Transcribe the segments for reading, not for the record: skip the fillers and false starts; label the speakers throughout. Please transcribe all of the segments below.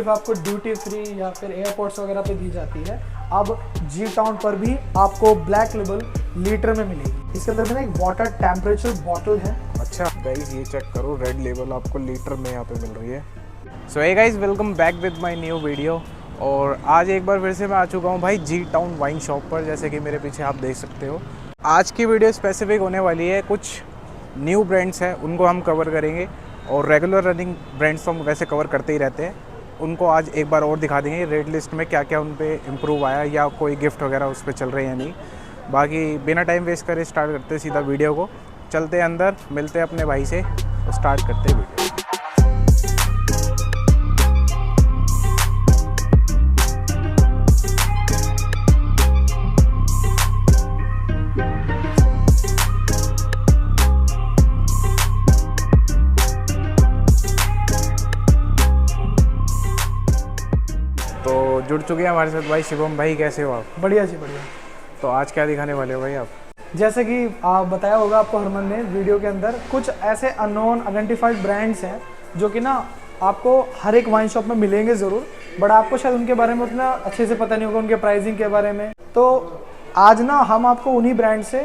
Speaker 1: सिर्फ आपको duty free या फिर एयरपोर्ट्स वगैरह पे दी जाती है, अब जी टाउन पर भी आपको ब्लैक लेबल लीटर में मिलेगी। इसके अंदर में एक वाटर टेम्परेचर बॉटल है।
Speaker 2: अच्छा गाइस, ये चेक करो, रेड लेबल आपको लीटर में यहाँ पे मिल रही है। So hey guys, welcome back with my new video. और आज एक बार फिर से मैं आ चुका हूँ भाई जी टाउन वाइन शॉप पर, जैसे कि मेरे पीछे आप देख सकते हो। आज की वीडियो स्पेसिफिक होने वाली है, कुछ न्यू ब्रांड्स हैं उनको हम कवर करेंगे, और रेगुलर रनिंग ब्रांड्स तो हम वैसे कवर करते ही रहते हैं, उनको आज एक बार और दिखा देंगे रेट लिस्ट में क्या क्या उन पे इम्प्रूव आया या कोई गिफ्ट वगैरह उस पर चल रहे हैं या नहीं। बाकी बिना टाइम वेस्ट करे स्टार्ट करते हैं सीधा वीडियो को। चलते हैं अंदर, मिलते हैं अपने भाई से और स्टार्ट करते हैं वीडियो। तो जुड़ चुके हैं हमारे साथ भाई शिवम भाई। कैसे हो आप?
Speaker 1: बढ़िया जी बढ़िया।
Speaker 2: तो आज क्या दिखाने वाले हो भाई आप?
Speaker 1: जैसे कि आप बताया होगा आपको हरमन ने वीडियो के अंदर, कुछ ऐसे अननोन आइडेंटिफाइड ब्रांड्स हैं जो कि ना आपको हर एक वाइन शॉप में मिलेंगे ज़रूर, बट आपको शायद उनके बारे में उतना अच्छे से पता नहीं होगा, उनके प्राइसिंग के बारे में। तो आज ना हम आपको उन्हीं ब्रांड से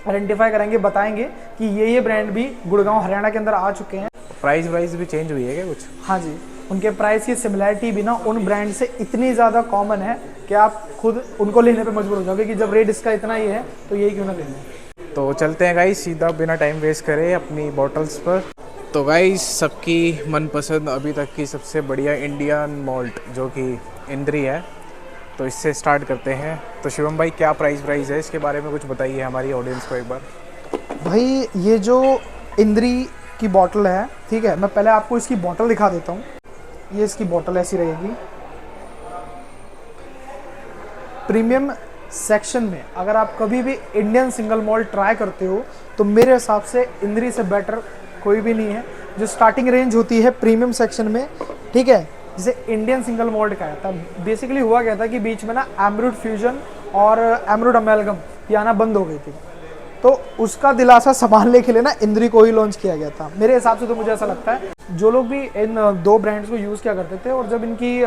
Speaker 1: आइडेंटिफाई करेंगे, बताएंगे कि ये ब्रांड भी गुड़गांव हरियाणा के अंदर आ चुके हैं।
Speaker 2: प्राइस भी चेंज हुई है क्या कुछ?
Speaker 1: हाँ जी, उनके प्राइस की सिमिलैरिटी भी ना उन ब्रांड से इतनी ज़्यादा कॉमन है कि आप खुद उनको लेने पे मजबूर हो जाओगे कि जब रेट इसका इतना ही है तो यही क्यों ना ले लें।
Speaker 2: तो चलते हैं गाइस सीधा, बिना टाइम वेस्ट करे अपनी बॉटल्स पर। तो गाइस, सबकी मनपसंद अभी तक की सबसे बढ़िया इंडियन मॉल्ट जो कि इंद्री है, तो इससे स्टार्ट करते हैं। तो शिवम भाई, क्या प्राइस है इसके बारे में कुछ बताइए हमारी ऑडियंस को एक बार।
Speaker 1: भाई ये जो इंद्री की बॉटल है, ठीक है, मैं पहले आपको इसकी बॉटल दिखा देता हूँ। ये इसकी बॉटल ऐसी रहेगी। प्रीमियम सेक्शन में अगर आप कभी भी इंडियन सिंगल मॉल्ट ट्राई करते हो तो मेरे हिसाब से इंद्री से बेटर कोई भी नहीं है। जो स्टार्टिंग रेंज होती है प्रीमियम सेक्शन में, ठीक है, जिसे इंडियन सिंगल मॉल्ट कहा था। बेसिकली हुआ क्या था कि बीच में ना एमरूड फ्यूजन और एमरूड अमेलगम ये आना बंद हो गई थी, तो उसका दिलासा संभालने के लिए ना इंद्री को ही लॉन्च किया गया था। मेरे हिसाब से तो मुझे ऐसा लगता है जो लोग भी इन दो ब्रांड्स को यूज़ किया करते थे और जब इनकी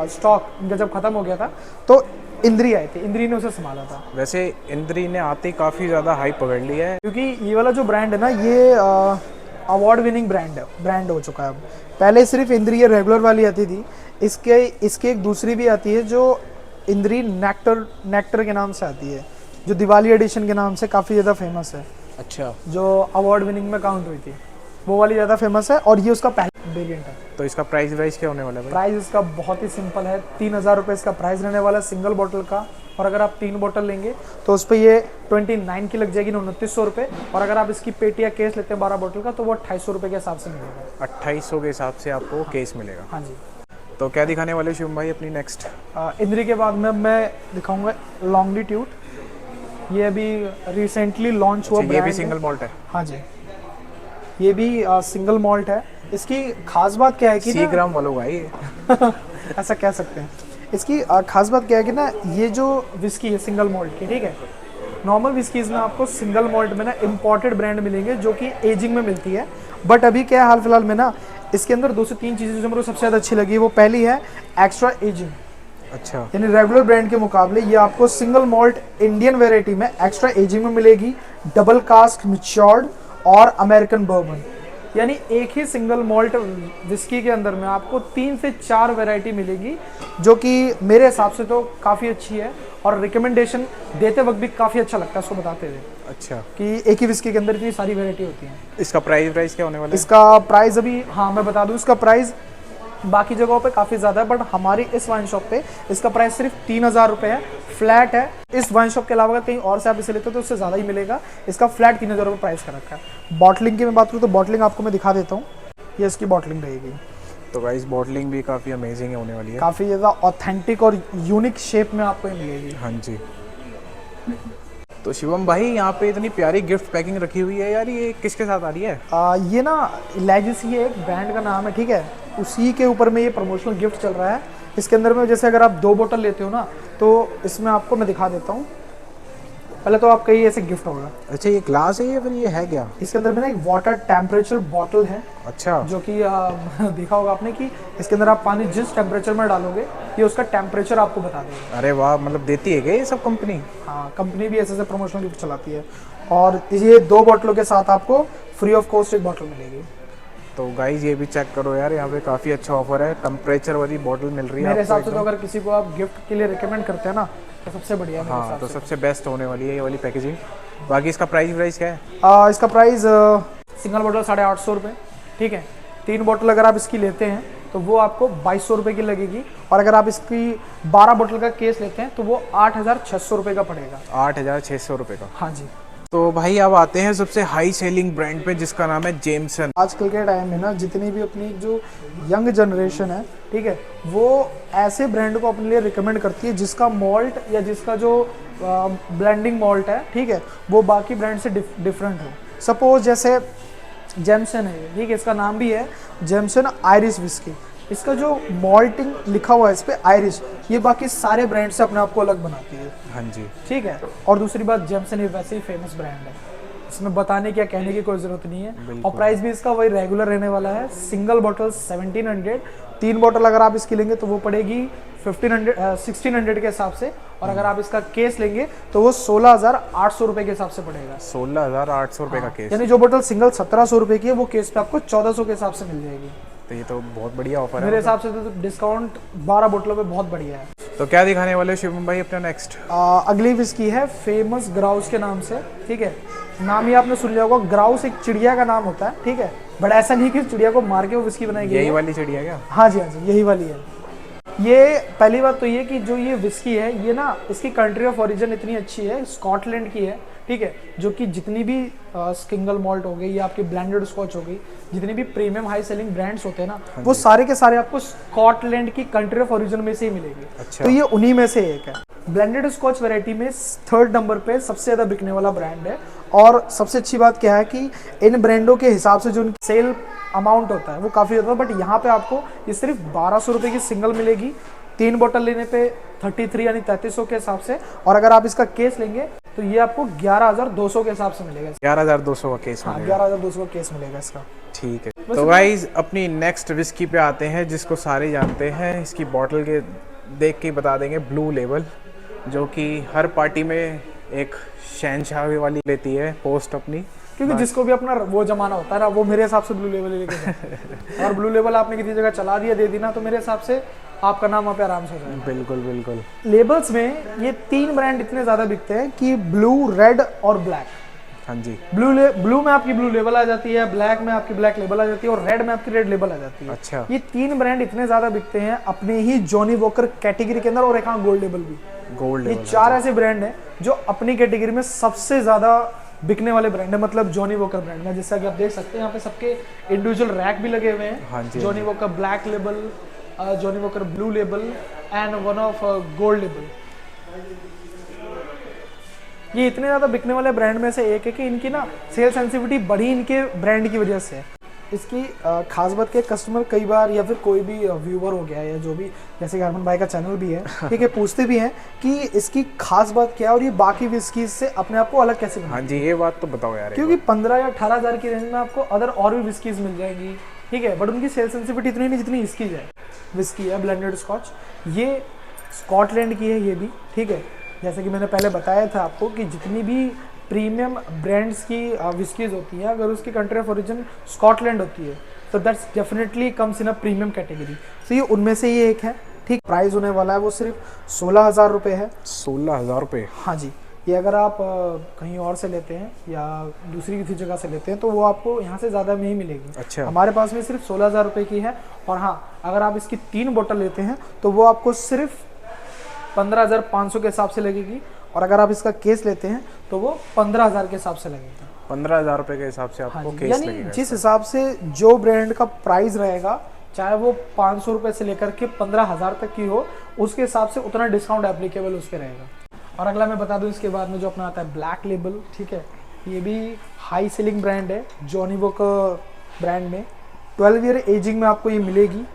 Speaker 1: स्टॉक इनका जब ख़त्म हो गया था तो इंद्री आई थी, इंद्री ने उसे संभाला था।
Speaker 2: वैसे इंद्री ने आते ही काफ़ी ज़्यादा हाइप पकड़ लिया है,
Speaker 1: क्योंकि ये वाला जो ब्रांड है ना, ये अवार्ड विनिंग ब्रांड हो चुका है अब। पहले सिर्फ इंद्री ये रेगुलर वाली आती थी, इसके एक दूसरी भी आती है जो इंद्री नेक्टर के नाम से आती है, जो दिवाली एडिशन के नाम से काफ़ी ज़्यादा फेमस है।
Speaker 2: अच्छा,
Speaker 1: जो अवार्ड विनिंग में काउंट हुई थी वो वाली ज़्यादा फेमस है, और ये उसका पहला वेरिएंट है।
Speaker 2: तो इसका प्राइस क्या होने वाला है?
Speaker 1: प्राइस इसका बहुत ही सिंपल है, 3000 रुपये इसका प्राइस रहने वाला है सिंगल बॉटल का। और अगर आप 3 बॉटल लेंगे तो उस पर ये 29 की लग जाएगी, 2900 रुपये। और अगर आप इसकी पेटी या केस लेते हैं 12 बॉटल का तो वो 2800 रुपये के हिसाब से मिलेगा।
Speaker 2: 2800 के हिसाब से आपको केस मिलेगा।
Speaker 1: हाँ जी।
Speaker 2: तो क्या दिखाने वाले शिवम भाई अपनी नेक्स्ट?
Speaker 1: इंद्री के बाद में मैं दिखाऊंगा लॉन्गिट्यूड। ये अभी रिसेंटली लॉन्च हुआ।
Speaker 2: ये भी सिंगल मॉल्ट है?
Speaker 1: हाँ जी, ये भी सिंगल मॉल्ट है। इसकी खास बात क्या है कि
Speaker 2: 100 ग्राम वालों भाई
Speaker 1: ऐसा कह सकते हैं। इसकी खास बात क्या है कि ना, ये जो विस्की है सिंगल मॉल्ट की, ठीक है, नॉर्मल विस्कीज़ में आपको सिंगल मॉल्ट में ना इम्पोर्टेड ब्रांड मिलेंगे जो कि एजिंग में मिलती है। बट अभी क्या है, हाल फिलहाल में ना इसके अंदर 2 से 3 चीज़ें जो मेरे को सबसे ज़्यादा अच्छी लगी, वो पहली है एक्स्ट्रा एजिंग।
Speaker 2: अच्छा,
Speaker 1: यानी रेगुलर ब्रांड के मुकाबले ये आपको सिंगल मॉल्ट इंडियन वेराइटी में एक्स्ट्रा एजिंग में मिलेगी, डबल कास्ट मैच्योर्ड और अमेरिकन बर्बन। यानी एक ही सिंगल मॉल्ट विस्की के अंदर में आपको 3 से 4 वैरायटी मिलेगी, जो कि मेरे हिसाब से तो काफ़ी अच्छी है और रिकमेंडेशन देते वक्त भी काफ़ी अच्छा लगता है उसको बताते हुए।
Speaker 2: अच्छा,
Speaker 1: कि एक ही विस्की के अंदर इतनी सारी वैरायटी होती हैं।
Speaker 2: इसका प्राइस क्या होने वाला है?
Speaker 1: इसका प्राइस अभी, हाँ मैं बता दूँ, इसका प्राइस बाकी जगहों पे काफ़ी ज़्यादा है, बट हमारी इस वाइन शॉप पे इसका प्राइस सिर्फ 3000 रुपये है, फ्लैट है। इस वाइन शॉप के अलावा अगर कहीं और से आप इसे लेते हो तो उससे ज़्यादा ही मिलेगा। इसका फ्लैट 3000 रुपये प्राइस का रखा है। बॉटलिंग की मैं बात करूँ तो बॉटलिंग आपको मैं दिखा देता हूँ, ये इसकी बॉटलिंग रहेगी।
Speaker 2: तो गाइस, बॉटलिंग भी काफ़ी अमेजिंग होने वाली है,
Speaker 1: काफ़ी ज़्यादा ऑथेंटिक और यूनिक शेप में आपको मिलेगी।
Speaker 2: हाँ जी। तो शिवम भाई, यहाँ पे इतनी प्यारी गिफ्ट पैकिंग रखी हुई है यार, ये किसके साथ आ रही है?
Speaker 1: ये ना लेगेसी है, एक ब्रांड का नाम है, ठीक है, उसी के ऊपर में ये प्रमोशनल गिफ्ट चल रहा है। इसके अंदर में जैसे अगर आप 2 बोतल लेते हो ना, तो इसमें आपको मैं दिखा देता हूँ, पहले तो आपका ये ऐसे गिफ्ट होगा।
Speaker 2: अच्छा, ये ग्लास है या फिर ये है क्या?
Speaker 1: इसके अंदर में ना एक वाटर टेम्परेचर बॉटल है,
Speaker 2: अच्छा,
Speaker 1: जो कि देखा होगा आपने कि इसके अंदर आप पानी जिस टेम्परेचर में डालोगे ये उसका टेम्परेचर आपको बता देगा।
Speaker 2: अरे वाह, मतलब देती है क्या ये सब कंपनी?
Speaker 1: हाँ, कंपनी भी ऐसे ऐसे प्रमोशनल गिफ्ट चलाती है। और ये 2 बॉटलों के साथ आपको फ्री ऑफ कॉस्ट एक बॉटल मिलेगी।
Speaker 2: तो गाइज ये भी चेक करो यार, यहाँ पे काफ़ी अच्छा ऑफर है, टेम्परेचर वाली बॉटल मिल रही है
Speaker 1: मेरे
Speaker 2: आपको
Speaker 1: हिसाब से तो
Speaker 2: एकदम।
Speaker 1: अगर किसी को आप गिफ्ट के लिए रिकमेंड करते हैं ना, तो सबसे बढ़िया है मेरे
Speaker 2: हाँ,
Speaker 1: हिसाब
Speaker 2: तो
Speaker 1: से।
Speaker 2: सबसे बेस्ट होने वाली है ये वाली पैकेजिंग। बाकी इसका प्राइस क्या है?
Speaker 1: इसका प्राइस सिंगल बॉटल 850 रुपये, ठीक है। 3 बॉटल अगर आप इसकी लेते हैं तो वो आपको 2200 रुपये की लगेगी, और अगर आप इसकी 12 बॉटल का केस लेते हैं तो वो 8600 रुपये का पड़ेगा।
Speaker 2: 8600 रुपये का।
Speaker 1: हाँ जी।
Speaker 2: तो भाई अब आते हैं सबसे हाई सेलिंग ब्रांड पे, जिसका नाम है जेमसन।
Speaker 1: आजकल के टाइम में ना जितनी भी अपनी जो यंग जनरेशन है, ठीक है, वो ऐसे ब्रांड को अपने लिए रिकमेंड करती है जिसका मॉल्ट या जिसका जो ब्लेंडिंग मॉल्ट है, ठीक है, वो बाकी ब्रांड से डिफरेंट हो। सपोज जैसे जेमसन है, ठीक है, इसका नाम भी है जेमसन आयरिश विस्की। इसका जो मॉल्टिंग लिखा हुआ है इस पे आयरिश, ये बाकी सारे ब्रांड से अपने आप को अलग बनाती है।
Speaker 2: हाँ जी,
Speaker 1: ठीक है। और दूसरी बात, जेमसन ये वैसे ही फेमस ब्रांड है, इसमें बताने क्या कहने की कोई ज़रूरत नहीं है। और प्राइस भी इसका वही रेगुलर रहने वाला है। सिंगल बॉटल 1700, 3 बॉटल अगर आप इसकी लेंगे तो वो पड़ेगी 1600 के हिसाब से, और अगर आप इसका केस लेंगे तो वो 16800 रुपये के हिसाब से पड़ेगा।
Speaker 2: 16800 रुपये का केस।
Speaker 1: यानी जो बॉटल सिंगल 1700 रुपये की है वो केस पे आपको 1400 के हिसाब से मिल जाएगी।
Speaker 2: तो ये तो बहुत बढ़िया ऑफर है
Speaker 1: मेरे हिसाब से तो डिस्काउंट 12 बोतलों पे बहुत बढ़िया है।
Speaker 2: तो क्या दिखाने वाले हो शिवम भाई अपना नेक्स्ट?
Speaker 1: अगली विस्की है फेमस ग्राउस के नाम से, ठीक है। नाम ही आपने सुन लिया होगा, ग्राउस एक चिड़िया का नाम होता है, ठीक है, बट ऐसा नहीं कि चिड़िया को मार के वो विस्की बनाई गई है।
Speaker 2: यही वाली चिड़िया क्या?
Speaker 1: हाँ जी, हाँ जी, यही वाली है। ये पहली बात तो ये कि जो ये विस्की है, ये ना इसकी कंट्री ऑफ ओरिजिन इतनी अच्छी है, स्कॉटलैंड की है, ठीक है। जो कि जितनी भी सिंगल मॉल्ट हो गई या आपकी ब्लेंडेड स्कॉच हो गई, जितने भी प्रीमियम हाई सेलिंग ब्रांड्स होते हैं ना, वो सारे के सारे आपको स्कॉटलैंड की कंट्री ऑफ ओरिजिन में से ही मिलेंगे।
Speaker 2: अच्छा।
Speaker 1: तो ये उन्हीं में से एक है। ब्लेंडेड स्कॉच वैरायटी में 3rd नंबर पे सबसे ज़्यादा बिकने वाला ब्रांड है। और सबसे अच्छी बात क्या है कि इन ब्रांडों के हिसाब से जो उनकी सेल अमाउंट होता है वो काफ़ी ज़्यादा, बट यहाँ पे आपको ये सिर्फ 1200 रुपये की सिंगल मिलेगी, 3 बोतल लेने पे 33 यानी 3300 के हिसाब से, और अगर आप इसका केस लेंगे तो ये आपको 11200 के हिसाब से मिलेगा।
Speaker 2: 11200 का केस मिलेगा।
Speaker 1: 11200 का केस मिलेगा इसका।
Speaker 2: ठीक है। तो गाइज अपनी नेक्स्ट विस्की पे आते हैं, जिसको सारे जानते हैं, इसकी बॉटल के देख के ही बता देंगे, ब्लू लेबल, जो कि हर पार्टी में एक शहनशाह वाली लेती है पोस्ट अपनी,
Speaker 1: क्योंकि जिसको भी अपना वो जमाना होता है ना, वो मेरे हिसाब से ब्लू लेवल ही लेके जाता है। और ब्लू लेवल आपने किसी जगह चला दिया, दे दी ना, तो मेरे हिसाब से आपका नाम वहाँ पे आराम से हो जाएगा।
Speaker 2: बिल्कुल बिल्कुल।
Speaker 1: लेबल्स में ये 3 ब्रांड इतने ज़्यादा बिकते हैं कि ब्लू, रेड और ब्लैक।
Speaker 2: हाँ जी।
Speaker 1: ब्लू में आपकी ब्लू लेबल आ जाती है, ब्लैक में आपकी ब्लैक लेबल आ जाती है, और रेड में आपकी रेड लेबल आ जाती है।
Speaker 2: अच्छा।
Speaker 1: ये 3 ब्रांड इतने ज़्यादा बिकते हैं अपने ही जॉनी वॉकर कैटेगरी के अंदर, और एक हाँ गोल्ड लेबल भी।
Speaker 2: गोल्ड
Speaker 1: ये
Speaker 2: लेवल
Speaker 1: 4 ऐसे ब्रांड हैं जो अपनी कैटेगरी में सबसे ज़्यादा बिकने वाले ब्रांड है, मतलब जॉनी वॉकर ब्रांड में। जैसा कि आप देख सकते हैं यहाँ पे सबके इंडिविजुअल रैक भी लगे हुए हैं।
Speaker 2: हाँ जी।
Speaker 1: Johnnie Walker black label, Johnnie Walker blue label and one of gold label. ये इतने ज़्यादा बिकने वाले ब्रांड में से एक है कि इनकी ना सेल सेंसिटिविटी बढ़ी इनके ब्रांड की वजह से। इसकी खास बात के कस्टमर कई बार या फिर कोई भी व्यूवर हो गया या जो भी, जैसे कि हरमन भाई का चैनल भी है, ठीक है, पूछते भी हैं कि इसकी खास बात क्या है और ये बाकी विस्कीज से अपने आप को अलग कैसे बनाए।
Speaker 2: हाँ जी, ये बात तो बताओ यार।
Speaker 1: क्योंकि 15 या 18 हज़ार की रेंज में आपको अदर और भी विस्कीज मिल जाएंगी, ठीक है, बट उनकी सेल सेंसिटिविटी इतनी नहीं जितनी इसकी है। विस्की है ब्लेंडेड स्कॉच, ये स्कॉटलैंड की है ये भी, ठीक है। जैसे कि मैंने पहले बताया था आपको कि जितनी भी प्रीमियम ब्रांड्स की विस्कीज होती हैं, अगर उसकी कंट्री ऑफ ओरिजिन स्कॉटलैंड होती है तो that's definitely comes in a premium category. तो ये उनमें से ही एक है, ठीक। प्राइस होने वाला है वो सिर्फ 16,000 रुपये है।
Speaker 2: 16,000 रुपये?
Speaker 1: हाँ जी। ये अगर आप कहीं और से लेते हैं या दूसरी किसी जगह से लेते हैं तो वो आपको यहाँ से ज़्यादा में ही मिलेगी।
Speaker 2: अच्छा।
Speaker 1: हमारे पास में सिर्फ 16,000 रुपये की है। और हाँ, अगर आप इसकी 3 बोतल लेते हैं तो वो आपको सिर्फ 15,500 के हिसाब से लगेगी, और अगर आप इसका केस लेते हैं तो वो 15,000 के हिसाब से लगेगा।
Speaker 2: 15,000 रुपये के हिसाब से आपको केस
Speaker 1: यानी
Speaker 2: लगेगा।
Speaker 1: जिस हिसाब से जो ब्रांड का प्राइस रहेगा, चाहे वो 500 रुपये से लेकर के 15,000 तक की हो, उसके हिसाब से उतना डिस्काउंट एप्लीकेबल उस पर रहेगा। और अगला मैं बता दूं इसके बाद में जो अपना आता है ब्लैक लेबल, ठीक है। ये भी हाई सेलिंग ब्रांड है जॉनी वॉकर ब्रांड में। 12 ईयर एजिंग में आपको ये मिलेगी,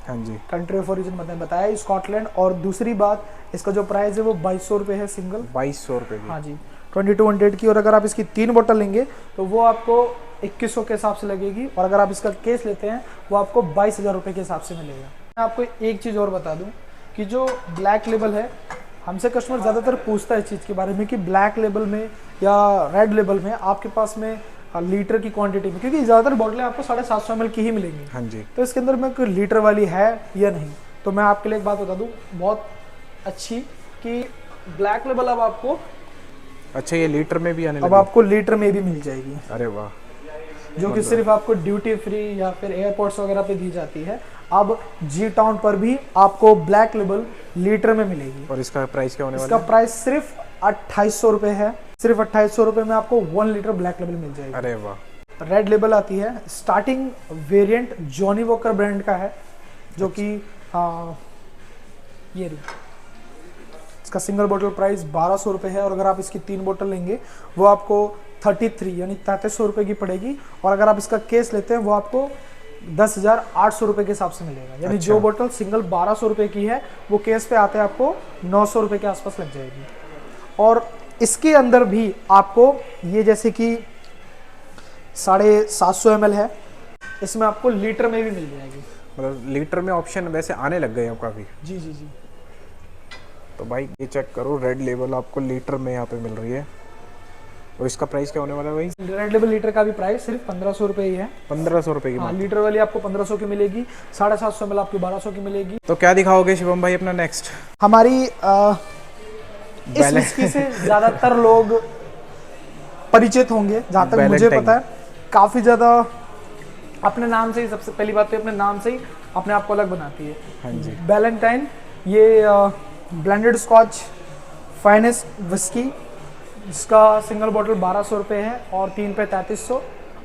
Speaker 2: हाँ जी।
Speaker 1: कंट्री ऑफ ओरिजिन मैंने बताया स्कॉटलैंड। और दूसरी बात, इसका जो प्राइस है वो 2200 रुपये है सिंगल।
Speaker 2: 2200 रुपये की।
Speaker 1: हाँ जी, 2200 की। और अगर आप इसकी 3 बोतल लेंगे तो वो आपको 2100 के हिसाब से लगेगी। और अगर आप इसका केस लेते हैं वो आपको 22,000 रुपये के हिसाब से मिलेगा। मैं आपको एक चीज़ और बता दूं कि जो ब्लैक लेबल है, हमसे कस्टमर ज़्यादातर पूछता है इस चीज़ के बारे में कि ब्लैक लेबल में या रेड लेबल में आपके पास में लीटर की क्वांटिटी में, क्योंकि ज़्यादातर बॉटलें आपको 750 ml की ही मिलेंगी।
Speaker 2: हाँ जी।
Speaker 1: तो इसके अंदर में कोई लीटर वाली है या नहीं। तो मैं आपके लिए एक बात बता दूं बहुत अच्छी कि ब्लैक लेबल अब आपको
Speaker 2: अच्छा ये लीटर में भी आने
Speaker 1: अब
Speaker 2: लगी?
Speaker 1: आपको लीटर में भी मिल जाएगी,
Speaker 2: अरे वाह।
Speaker 1: जो कि सिर्फ आपको ड्यूटी फ्री या फिर एयरपोर्ट्स वगैरह पे दी जाती है। अब जी टाउन पर भी आपको ब्लैक लेबल लीटर में मिलेगी।
Speaker 2: और इसका प्राइस क्या होने वाला
Speaker 1: इसका
Speaker 2: है?
Speaker 1: प्राइस सिर्फ 2800 रुपये है। सिर्फ 2800 रुपये में आपको 1 लीटर ब्लैक लेबल मिल जाएगी।
Speaker 2: अरे वाह।
Speaker 1: रेड लेबल आती है, starting variant Johnny walker brand का है, जो कि ये रही। इसका सिंगल बोतल प्राइस 1200 रुपये है। और अगर आप इसकी 3 बोतल लेंगे वो आपको 33 यानी 3300 रुपये की पड़ेगी। और अगर आप इसका केस लेते हैं वो आपको 10,800 रुपये के हिसाब से मिलेगा। यानी
Speaker 2: अच्छा।
Speaker 1: जो बोतल सिंगल 1200 रुपये की है वो केस पे आते हैं आपको 900 रुपये के आसपास लग जाएगी। और इसके अंदर भी आपको ये जैसे कि 750 ml है, इसमें आपको लीटर में भी मिल जाएगी।
Speaker 2: मतलब लीटर में ऑप्शन वैसे आने लग गए अब काफ़ी।
Speaker 1: जी जी जी।
Speaker 2: तो भाई ये चेक करो, रेड लेबल आपको लीटर में यहाँ पे मिल रही है। और इसका प्राइस क्या होने वाला है भाई?
Speaker 1: रेड लेबल लीटर का भी प्राइस सिर्फ 1500 रुपये ही है।
Speaker 2: 1500 रुपये की।
Speaker 1: हाँ, लीटर वाली आपको 1500 की मिलेगी, 750 ml आपकी 1200 की मिलेगी।
Speaker 2: तो क्या दिखाओगे शिवम भाई अपना नेक्स्ट?
Speaker 1: हमारी इस विस्की से ज़्यादातर लोग परिचित होंगे, जहाँ तक मुझे पता है। काफ़ी ज़्यादा अपने नाम से ही, सबसे पहली बात तो अपने नाम से ही अपने आप को अलग बनाती है।
Speaker 2: हाँ जी।
Speaker 1: वैलेंटाइन, ये ब्लेंडेड स्कॉच फाइनेस्ट विस्की, जिसका सिंगल बोतल 1200 रुपये है और 3 पे 3300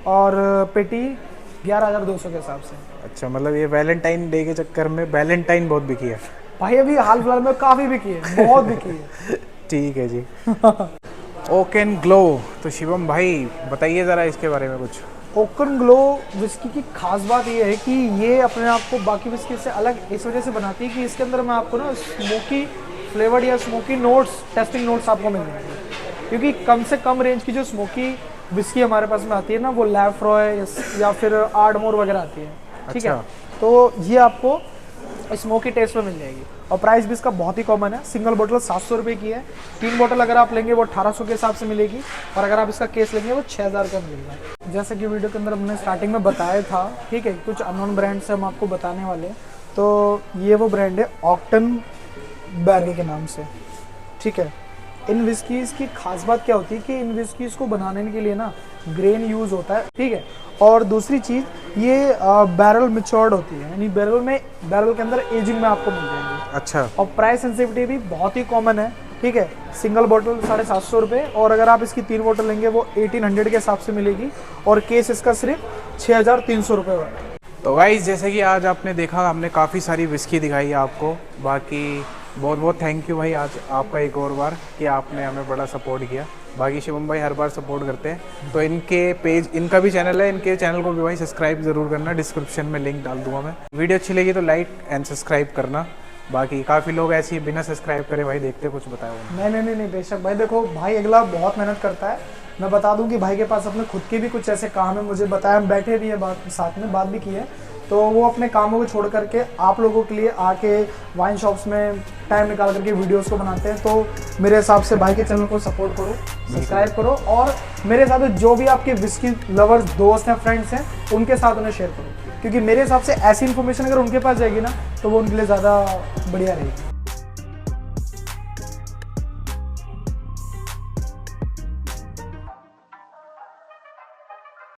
Speaker 1: और पेटी 11,200 के हिसाब से।
Speaker 2: अच्छा, मतलब ये वैलेंटाइन डे के चक्कर में वैलेंटाइन बहुत बिकी है
Speaker 1: भाई। अभी हाल फिलहाल में काफ़ी बिकी है, बहुत बिकी है।
Speaker 2: ठीक है जी। ओकेन ग्लो, तो शिवम भाई बताइए ज़रा इसके बारे में कुछ।
Speaker 1: ओकन ग्लो विस्की की खास बात ये है कि ये अपने आप को बाकी विस्की से अलग इस वजह से बनाती है कि इसके अंदर में आपको ना स्मोकी फ्लेवर्ड या स्मोकी नोट्स, टेस्टिंग नोट्स आपको मिल जाएंगे। क्योंकि कम से कम रेंज की जो स्मोकी विस्की हमारे पास में आती है ना, वो लैफ्रॉय या फिर आर्डमोर वगैरह आती है। ठीक है, तो ये आपको स्मोकी टेस्ट में मिल जाएगी। और प्राइस भी इसका बहुत ही कॉमन है। सिंगल बोतल 700 रुपये की है। 3 बोतल अगर आप लेंगे वो 1800 के हिसाब से मिलेगी। और अगर आप इसका केस लेंगे वो 6000 का मिलेगा। जैसे कि वीडियो के अंदर हमने स्टार्टिंग में बताया था, ठीक है, कुछ अननोन ब्रांड से हम आपको बताने वाले हैं। तो ये वो ब्रांड है ऑक्टन बैगे के नाम से। ठीक है, इन विस्कीज़ की खास बात क्या होती है कि इन विस्कीज़ को बनाने के लिए ना ग्रेन यूज़ होता है। ठीक है, और दूसरी चीज़ ये बैरल मैच्योर्ड होती है, यानी बैरल के अंदर एजिंग में आपको मिल जाएंगे।
Speaker 2: अच्छा।
Speaker 1: और प्राइस सेंसिटिविटी भी बहुत ही कॉमन है। ठीक है, सिंगल बोतल 750 रुपये और अगर आप इसकी 3 बोतल लेंगे वो 1800 के हिसाब से मिलेगी। और केस इसका सिर्फ 6300 रुपये हुआ।
Speaker 2: तो गाइस जैसे कि आज आपने देखा, हमने काफ़ी सारी विस्की दिखाई है आपको। बाकी बहुत बहुत थैंक यू भाई आज आपका एक और बार कि आपने हमें बड़ा सपोर्ट किया। बाकी शिवम भाई हर बार सपोर्ट करते हैं। तो इनके पेज, इनका भी चैनल है, इनके चैनल को भी भाई सब्सक्राइब ज़रूर करना। डिस्क्रिप्शन में लिंक डाल दूंगा मैं। वीडियो अच्छी लगी तो लाइक एंड सब्सक्राइब करना। बाकी काफ़ी लोग ऐसे ही बिना सब्सक्राइब करे भाई देखते, कुछ बताया
Speaker 1: नहीं, बेशक भाई। देखो भाई अगला बहुत मेहनत करता है। मैं बता दूं कि भाई के पास अपने खुद के भी कुछ ऐसे काम है, मुझे बताया, हम बैठे भी हैं साथ में बात भी की है। तो वो अपने कामों को छोड़ करके आप लोगों के लिए आके वाइन शॉप्स में टाइम निकाल करके वीडियोस को बनाते हैं। तो मेरे हिसाब से भाई के चैनल को सपोर्ट करो, सब्सक्राइब करो और मेरे साथ जो भी आपके विस्की लवर्स दोस्त हैं, फ्रेंड्स हैं, उनके साथ उन्हें शेयर करो। क्योंकि मेरे हिसाब से ऐसी इन्फॉर्मेशन अगर उनके पास जाएगी ना तो वो उनके लिए ज़्यादा बढ़िया रहेगी।